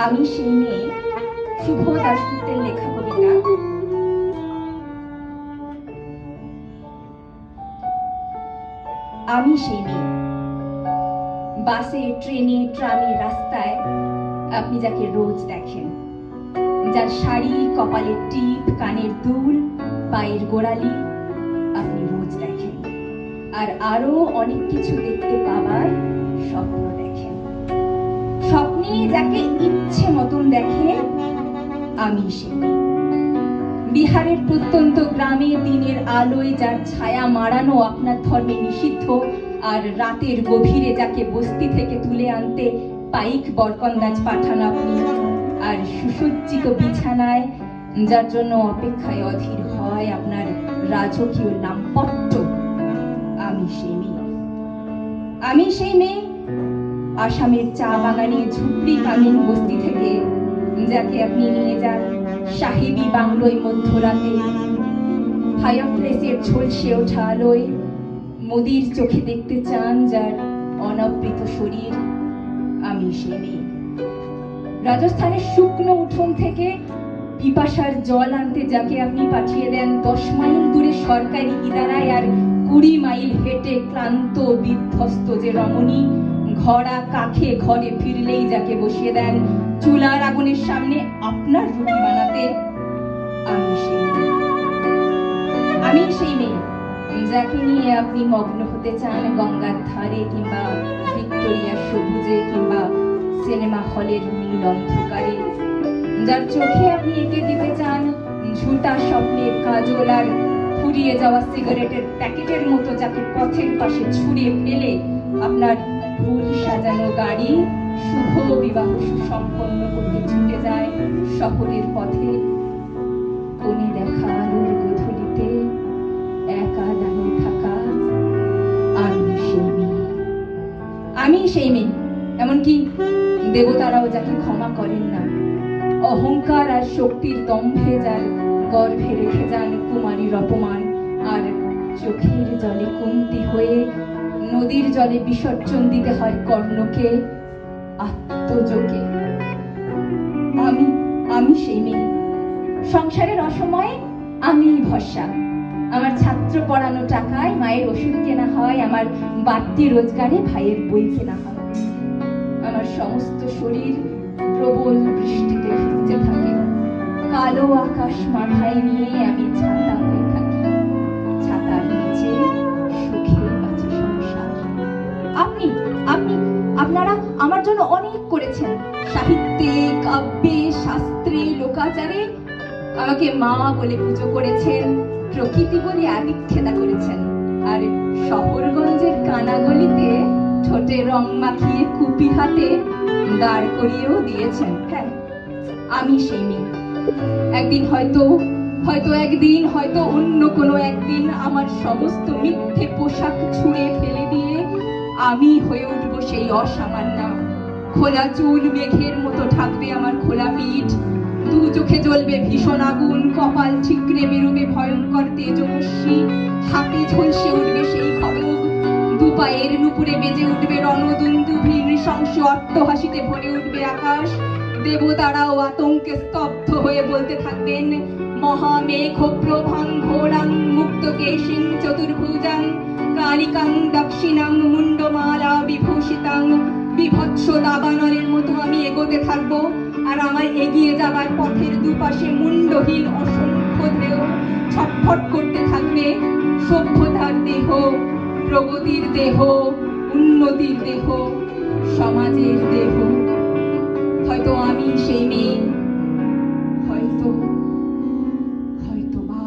আমি সেই মেয়ে শুভ দাশগুপ্তের লেখা কবিতা। আমি সেই মেয়ে। বাসে, ট্রেনে, ট্রামে, রাস্তায় আপনি যাকে রোজ দেখেন, যার শাড়ি, কপালের টিপ, কানের দুল, পায়ের গোড়ালি আপনি রোজ দেখেন, আর আরো অনেক কিছু দেখতে পাবার স্বপ্ন দেখেন। স্বপ্নে যাকে ইচ্ছে মতন দেখে, আমি সেই মেয়ে। বিহারের প্রত্যন্ত গ্রামে দিনের আলোয় যার ছায়া মারানো আপনার ধর্মে নিষিদ্ধ, আর রাতের গভীরে যাকে বস্তি থেকে তুলে আনতে পাইক বরকন্দাজ পাঠান আপনি, আর সুসজ্জিত বিছানায় যার জন্য অপেক্ষায় অধীর হয় আপনার রাজকীয় লাম্পট্য, আমি সেই মেয়ে। আমি সেই মেয়ে আসামের চা বাগানে ঝুপড়ি কামিন বস্তি থেকে যাকে আপনি নিয়ে যান সাহেবী বাংলোয় মধ্যরাতে, ফায়ারপ্লেসের ঝলসে ওঠা আলোয় মোদির চোখে দেখতে চান যার অনাবৃত শরীর, আমি সেই মেয়ে। রাজস্থানের শুকনো উঠোন থেকে পিপাসার জল আনতে যাকে আপনি পাঠিয়ে দেন 10 মাইল দূরে সরকারি ইদারায়, আর 20 মাইল হেঁটে ক্লান্ত বিধ্বস্ত যে রমণী ঘোড়া কাখে ঘরে ফিরলেই যাকে বসিয়ে দেন চুলার আগুনের সামনে আপনার রুটি বানাতে, আমি সেই মেয়ে। আমি সেই মেয়ে যাকে নিয়ে আপনি মগ্ন হতে চান গঙ্গার ধারে, কিংবা ভিক্টোরিয়ার সবুজে, কিংবা সিনেমা হলের নীল অন্ধকারে, যার চোখে আপনি এঁকে দিতে চান ঝুটা স্বপ্নের কাজল, আর ফুরিয়ে যাওয়া সিগারেটের প্যাকেটের মতো যাকে পথের পাশে ছুঁড়ে ফেলে আপনার ফুল সাজানো গাড়ি শুভ বিবাহ সুসম্পন্ন করতে ছুটে যায় শহরের পথে। কোণে দেখা আলোর গোধূলিতে একা দাঁড়িয়ে থাকা, আমি সেই মেয়ে। আমি সেই মেয়ে, এমনকি দেবতারাও যাকে ক্ষমা করেন না, অহংকার আর শক্তির দম্ভে যার গর্ভে রেখে যান কুমারীর অপমান, আর চোখের জলে কুন্তি হয়ে নদীর জলে বিসর্জন দিতে হয় কর্ণকে আত্মযোগে, আমি সেই মেয়ে। সংসারের অসময়ে আমি ভরসা, আমার ছাত্র পড়ানো টাকায় মায়ের ওষুধ কেনা হয়, আমার বাড়তি রোজগারে ভাইয়ের বই কেনা হয়, আমার সমস্ত শরীর প্রবল বৃষ্টিতে ভিজতে থাকে, কালো আকাশ মাথায় নিয়ে আমি ছাতা হয়ে থাকি, ছাতার নিচে সুখে আছে সংসার। আপনারা আমার জন্য অনেক করেছেন, সাহিত্যে, কাব্যে, শাস্ত্রে, লোকাচারে আমাকে মা বলে পুজো করেছেন, প্রকৃতি বলে আদিক্ষেতা করেছেন, আর শহরগঞ্জের কানাগলিতে ঠোঁটে রং মাখিয়ে কুপি হাতে দাঁড় করিয়েও দিয়েছেন। হ্যাঁ, আমি সেই মেয়ে। একদিন হয়তো অন্য কোনো একদিন আমার সমস্ত মিথ্যে পোশাক ছুঁড়ে ফেলে দিয়ে আমি হয়ে উঠবো সেই অসামান্য। খোলা চুল মেঘের মতো ঢাকবে আমার খোলা পিঠ, দু চোখে জ্বলবে ভীষণ আগুন, কপাল ঠিকরে বেরোবে ভয়ঙ্কর তেজস্বী, হাতে ঝলসে উঠবে সেই খড়গ, দু পায়ের নুপুরে বেজে উঠবে রণদুন্দুভি, নৃশংস অট্টহাসিতে ভরে উঠবে আকাশ। দেবতারাও আতঙ্কে স্তব্ধ হয়ে বলতে থাকবেন মহামেঘ প্রভাং ঘোরাং মুক্তকেশিং চতুর্ভুজাং কালিকাং দক্ষিণাং মুন্ডমালা বিভূষিতাং। বিভৎস দাবানলের মতো আমি এগোতে থাকবো, আর আমার এগিয়ে যাবার পথের দুপাশে মুন্ডহীন অসংখ্য দেহ ছটফট করতে থাকবে। সভ্যতার দেহ, প্রগতির দেহ, উন্নতির দেহ, সমাজের দেহ। হয়তো আমি সেই মেয়ে, হয়তো বা